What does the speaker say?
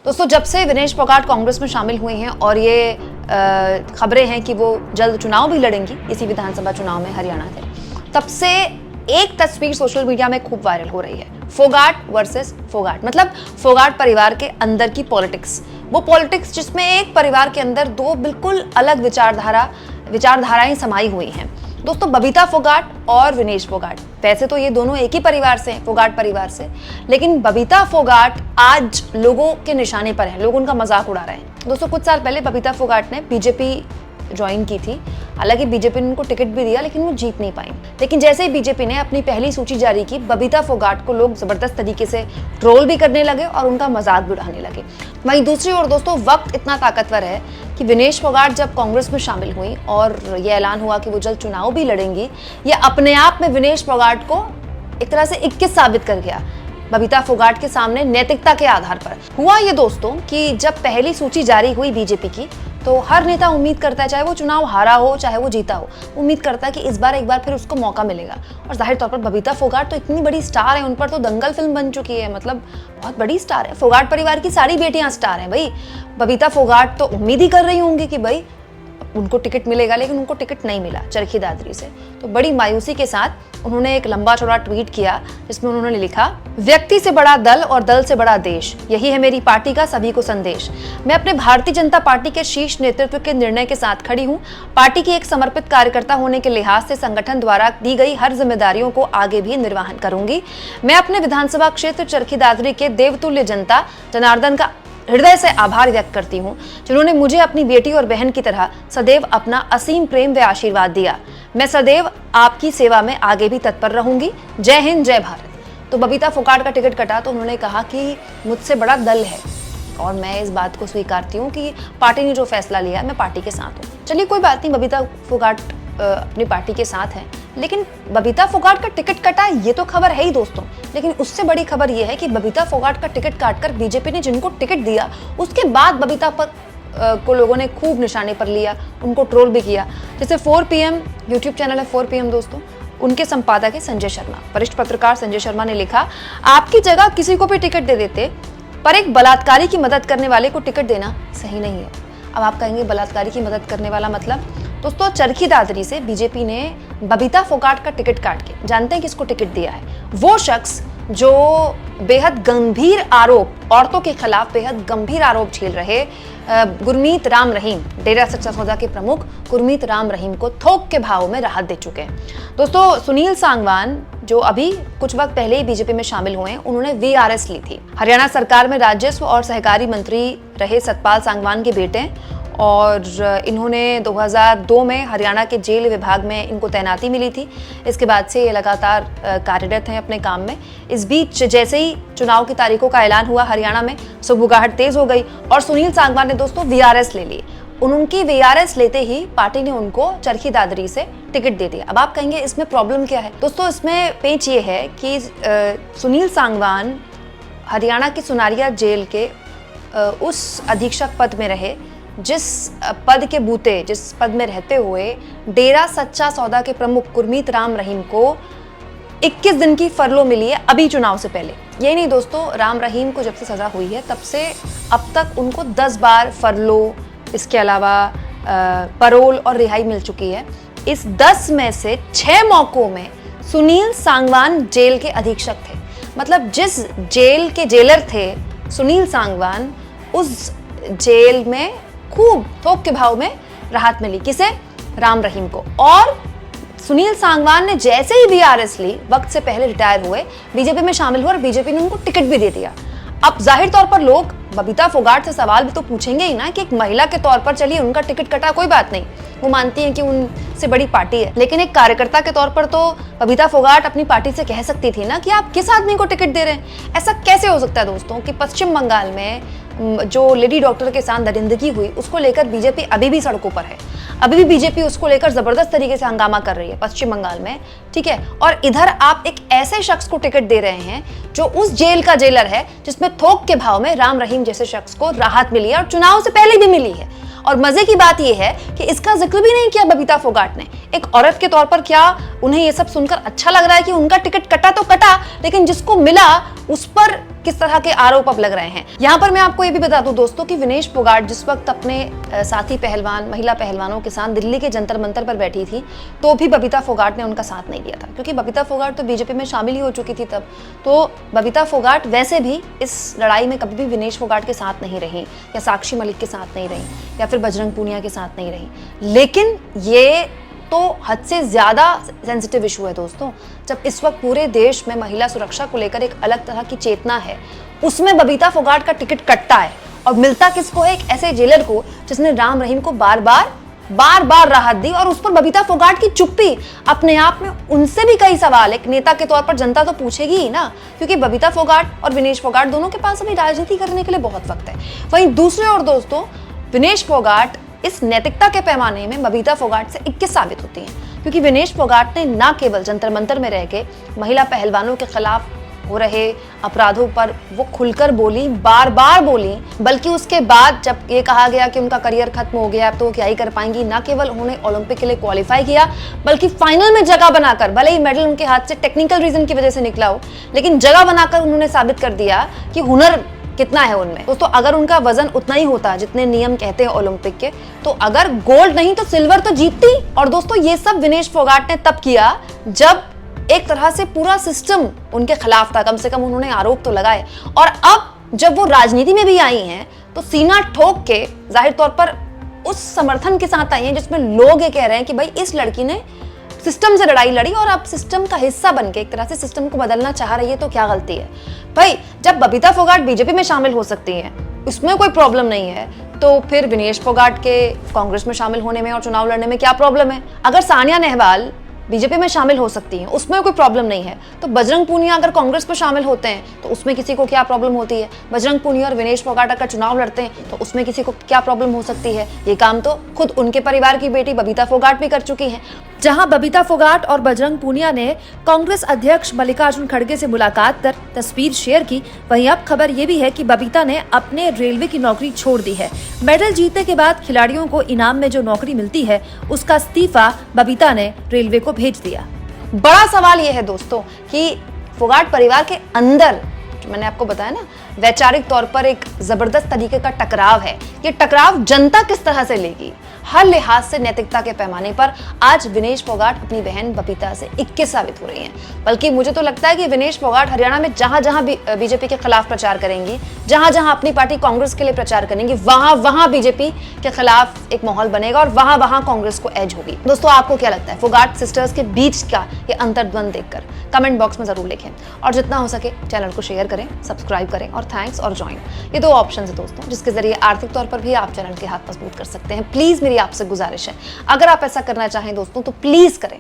दोस्तों, जब से विनेश फोगाट कांग्रेस में शामिल हुए हैं और ये खबरें हैं कि वो जल्द चुनाव भी लड़ेंगी इसी विधानसभा चुनाव में हरियाणा से, तब से एक तस्वीर सोशल मीडिया में खूब वायरल हो रही है। फोगाट वर्सेस फोगाट, मतलब फोगाट परिवार के अंदर की पॉलिटिक्स, वो पॉलिटिक्स जिसमें एक परिवार के अंदर दो बिल्कुल अलग विचारधाराएं समाई हुई हैं। दोस्तों, बबीता फोगाट और विनेश फोगाट, वैसे तो ये दोनों एक ही परिवार से हैं, फोगाट परिवार से, लेकिन बबीता फोगाट आज लोगों के निशाने पर है, लोग उनका मजाक उड़ा रहे हैं। दोस्तों, कुछ साल पहले बबीता फोगाट ने बीजेपी ज्वाइन की थी। हालांकि बीजेपी ने उनको टिकट भी दिया, लेकिन वो जीत नहीं पाई। लेकिन जैसे ही बीजेपी ने अपनी पहली सूची जारी की, बबीता फोगाट को लोग जबरदस्त तरीके से ट्रोल भी करने लगे और उनका मजाक भी उड़ाने लगे। वहीं दूसरी ओर दोस्तों, वक्त इतना ताकतवर है कि विनेश फोगाट जब कांग्रेस में शामिल हुई और ये ऐलान हुआ कि वो जल्द चुनाव भी लड़ेंगी, ये अपने आप में विनेश फोगाट को एक तरह से 21 साबित कर गया बबीता फोगाट के सामने नैतिकता के आधार पर। हुआ ये दोस्तों कि जब पहली सूची जारी हुई बीजेपी की, तो हर नेता उम्मीद करता है, चाहे वो चुनाव हारा हो चाहे वो जीता हो, उम्मीद करता है कि इस बार एक बार फिर उसको मौका मिलेगा। और जाहिर तौर पर बबीता फोगाट तो इतनी बड़ी स्टार है, उन पर तो दंगल फिल्म बन चुकी है, मतलब बहुत बड़ी स्टार है। फोगाट परिवार की सारी बेटियां स्टार हैं भाई। बबीता फोगाट तो उम्मीद ही कर रही होंगी कि भाई उनको टिकट मिलेगा, लेकिन उनको टिकट नहीं मिला चरखी दादरी से। तो बड़ी मायूसी के साथ उन्होंने एक लंबा चौड़ा ट्वीट किया, जिसमें उन्होंने लिखा, व्यक्ति से बड़ा दल और दल से बड़ा देश, यही है मेरी पार्टी का सभी को संदेश। मैं अपने भारतीय जनता पार्टी के शीर्ष नेतृत्व के निर्णय के साथ खड़ी हूँ। पार्टी की एक समर्पित कार्यकर्ता होने के लिहाज से संगठन द्वारा दी गई हर जिम्मेदारियों को आगे भी निर्वहन करूंगी। मैं अपने विधानसभा क्षेत्र चरखी दादरी के देवतुल्य जनता जनार्दन का हृदय से आभार व्यक्त करती हूँ, जिन्होंने मुझे अपनी बेटी और बहन की तरह सदैव अपना असीम प्रेम व आशीर्वाद दिया। मैं सदैव आपकी सेवा में आगे भी तत्पर रहूंगी। जय हिंद, जय भारत। तो बबीता फोगाट का टिकट कटा तो उन्होंने कहा कि मुझसे बड़ा दल है और मैं इस बात को स्वीकारती हूँ कि पार्टी ने जो फैसला लिया मैं पार्टी के साथ हूँ। चलिए कोई बात नहीं, बबीता फोगाट अपनी पार्टी के साथ है, लेकिन बबीता फोगाट का टिकट कटा ये तो खबर है ही दोस्तों। लेकिन उससे बड़ी खबर ये है कि बबीता फोगाट का टिकट काटकर बीजेपी ने जिनको टिकट दिया, उसके बाद बबीता को लोगों ने खूब निशाने पर लिया, उनको ट्रोल भी किया। जैसे 4 PM यूट्यूब चैनल है 4 PM दोस्तों, उनके संपादक है संजय शर्मा, वरिष्ठ पत्रकार संजय शर्मा ने लिखा, आपकी जगह किसी को भी टिकट दे देते, पर एक बलात्कारी की मदद करने वाले को टिकट देना सही नहीं है। अब आप कहेंगे बलात्कारी की मदद करने वाला मतलब? दोस्तों, चरखी दादरी से बीजेपी ने बबीता फोगाट का टिकट काट के, जानते हैं किसको टिकट दिया है? वो शख्स जो बेहद गंभीर आरोप, औरतों के खिलाफ बेहद गंभीर आरोप झेल रहे गुरमीत राम रहीम, डेरा सच्चा सौदा के प्रमुख गुरमीत राम रहीम को थोक के भाव में राहत दे चुके हैं। दोस्तों, सुनील सांगवान जो अभी कुछ वक्त पहले ही बीजेपी में शामिल हुए हैं, उन्होंने VRS ली थी। हरियाणा सरकार में राजस्व और सहकारी मंत्री रहे सतपाल सांगवान के बेटे और इन्होंने 2002 में हरियाणा के जेल विभाग में इनको तैनाती मिली थी। इसके बाद से ये लगातार कार्यरत हैं अपने काम में। इस बीच जैसे ही चुनाव की तारीखों का ऐलान हुआ हरियाणा में, सुगबुगाहट तेज हो गई और सुनील सांगवान ने दोस्तों VRS ले ली। उनकी VRS लेते ही पार्टी ने उनको चरखी दादरी से टिकट दे दिया। अब आप कहेंगे इसमें प्रॉब्लम क्या है? दोस्तों, इसमें पेच ये है कि सुनील सांगवान हरियाणा की सुनारिया जेल के उस अधीक्षक पद में रहे जिस पद में रहते हुए डेरा सच्चा सौदा के प्रमुख गुरमीत राम रहीम को 21 दिन की फरलो मिली है अभी चुनाव से पहले। यही नहीं दोस्तों, राम रहीम को जब से सजा हुई है तब से अब तक उनको 10 बार फरलो, इसके अलावा परोल और रिहाई मिल चुकी है। इस 10 में से 6 मौकों में सुनील सांगवान जेल के अधीक्षक थे। मतलब जिस जेल के जेलर थे सुनील सांगवान, उस जेल में खूब थोक के भाव में राहत मिली। किसे? राम रहीम को। और सुनील सांगवान ने जैसे ही VRS ली, वक्त से पहले रिटायर हुए, बीजेपी में शामिल हुए और बीजेपी ने उनको टिकट भी दे दिया। अब जाहिर तौर पर लोग बबीता फोगाट से सवाल भी तो पूछेंगे ही ना कि एक महिला के तौर पर, चलिए उनका टिकट कटा कोई बात नहीं, वो मानती हैं कि उनसे बड़ी पार्टी है, लेकिन एक कार्यकर्ता के तौर पर तो बबीता फोगाट अपनी पार्टी से कह सकती थी ना कि आप किस आदमी को टिकट दे रहे हैं। ऐसा कैसे हो सकता है दोस्तों कि पश्चिम बंगाल में जो लेडी डॉक्टर के साथ दरिंदगी हुई, उसको लेकर बीजेपी अभी भी सड़कों पर है, अभी भी बीजेपी उसको लेकर जबरदस्त तरीके से हंगामा कर रही है पश्चिम बंगाल में, ठीक है। और इधर आप एक ऐसे शख्स को टिकट दे रहे हैं जो उस जेल का जेलर है जिसमें थोक के भाव में राम रहीम जैसे शख्स को राहत मिली है और चुनाव से पहले भी मिली है। और मजे की बात यह है कि इसका जिक्र भी नहीं किया बबीता फोगाट ने। एक औरत के तौर पर क्या उन्हें यह सब सुनकर अच्छा लग रहा है कि उनका टिकट कटा तो कटा, लेकिन जिसको मिला उस पर किस तरह के आरोप अब लग रहे हैं। यहाँ पर मैं आपको ये भी बता दूं दोस्तों कि विनेश फोगाट जिस वक्त अपने साथी पहलवान, महिला पहलवानों के साथ दिल्ली के जंतर मंतर पर बैठी थी, तो भी बबीता फोगाट ने उनका साथ नहीं दिया था, क्योंकि बबीता फोगाट तो बीजेपी में शामिल ही हो चुकी थी तब। तो बबीता फोगाट वैसे भी इस लड़ाई में कभी भी विनेश फोगाट के साथ नहीं रही, या साक्षी मलिक के साथ नहीं रही, या फिर बजरंग पूनिया के साथ नहीं रही। लेकिन ये तो हद से ज्यादा सेंसिटिव इशू है दोस्तों। जब इस वक्त पूरे देश में महिला सुरक्षा को लेकर एक अलग तरह की चेतना है, उसमें बबीता फोगाट का टिकट कटता है और मिलता किसको है? एक ऐसे जेलर को जिसने राम रहीम को बार बार राहत दी। और उस पर बबीता फोगाट की चुप्पी अपने आप में, उनसे भी कई सवाल एक नेता के तौर पर जनता तो पूछेगी ही ना, क्योंकि बबीता फोगाट और विनेश फोगाट दोनों के पास अभी राजनीति करने के लिए बहुत वक्त है। वहीं दूसरी ओर दोस्तों, विनेश फोगाट इस नैतिकता के पैमाने में बबीता फोगाट से 21 साबित होती हैं, क्योंकि विनेश फोगाट ने न केवल जंतर मंतर में रह के महिला पहलवानों के खिलाफ हो रहे अपराधों पर वो खुलकर बोली, बार बोली, बल्कि उसके बाद जब ये कहा गया कि उनका करियर खत्म हो गया, अब तो क्या ही कर पाएंगी, न केवल उन्होंने ओलंपिक के लिए क्वालिफाई किया, बल्कि फाइनल में जगह बनाकर, भले ही मेडल उनके हाथ से टेक्निकल रीजन की वजह से निकला हो, लेकिन जगह बनाकर उन्होंने साबित कर दिया कि हुनर कितना है उनमें। दोस्तों अगर उनका वजन उतना ही होता जितने नियम कहते हैं ओलंपिक के, तो अगर गोल्ड नहीं तो सिल्वर तो जीतती। और दोस्तों ये सब विनेश फोगाट ने तब किया जब एक तरह से पूरा सिस्टम उनके खिलाफ था, कम से कम उन्होंने आरोप तो लगाए। और अब जब वो राजनीति में भी आई हैं तो सीना ठोक के जाहिर तौर पर उस समर्थन के साथ आई हैं जिसमें लोग ये कह रहे हैं कि भाई इस लड़की ने सिस्टम से लड़ाई लड़ी और अब सिस्टम का हिस्सा बनके एक तरह से सिस्टम को बदलना चाह रही है, तो क्या गलती है भाई? जब बबीता फोगाट बीजेपी में शामिल हो सकती है, उसमें कोई प्रॉब्लम नहीं है, तो फिर विनेश फोगाट के कांग्रेस में शामिल होने में और चुनाव लड़ने में क्या प्रॉब्लम है? अगर सानिया नेहवाल बीजेपी में शामिल हो सकती हैं, उसमें कोई प्रॉब्लम नहीं है, तो बजरंग पूनिया अगर कांग्रेस में शामिल होते हैं तो उसमें किसी को क्या प्रॉब्लम होती है? बजरंग पूनिया और विनेश फोगाट अगर चुनाव लड़ते हैं तो उसमें किसी को क्या प्रॉब्लम हो सकती है? ये काम तो खुद उनके परिवार की बेटी बबीता फोगाट भी कर चुकी है। जहां बबीता फोगाट और बजरंग पूनिया ने कांग्रेस अध्यक्ष मल्लिकार्जुन खड़गे से मुलाकात कर तस्वीर शेयर की, वहीं अब खबर ये भी है कि बबीता ने अपने रेलवे की नौकरी छोड़ दी है। मेडल जीतने के बाद खिलाड़ियों को इनाम में जो नौकरी मिलती है उसका इस्तीफा बबीता ने रेलवे को भेज दिया। बड़ा सवाल ये है दोस्तों कि फोगाट परिवार के अंदर, जो मैंने आपको बताया ना, वैचारिक तौर पर एक जबरदस्त तरीके का टकराव है। ये टकराव जनता किस तरह से लेगी? हर लिहाज से नैतिकता के पैमाने पर आज विनेश फोगाट अपनी बहन बबीता से 21 साबित हो रही हैं। बल्कि मुझे तो लगता है कि विनेश फोगाट हरियाणा में जहां जहां बीजेपी के खिलाफ प्रचार करेंगी, जहां जहां अपनी पार्टी कांग्रेस के लिए प्रचार करेंगी, वहां वहां बीजेपी के खिलाफ एक माहौल बनेगा और वहां वहां कांग्रेस को एज होगी। दोस्तों आपको क्या लगता है फोगाट सिस्टर्स के बीच का ये अंतर्द्वंद देखकर? कमेंट बॉक्स में जरूर लिखें और जितना हो सके चैनल को शेयर करें, सब्सक्राइब करें और थैंक्स और ज्वाइन, ये 2 ऑप्शन है दोस्तों जिसके जरिए आर्थिक तौर पर भी आप चैनल के हाथ मजबूत कर सकते हैं। प्लीज मेरी आपसे गुजारिश है, अगर आप ऐसा करना चाहें दोस्तों तो प्लीज करें।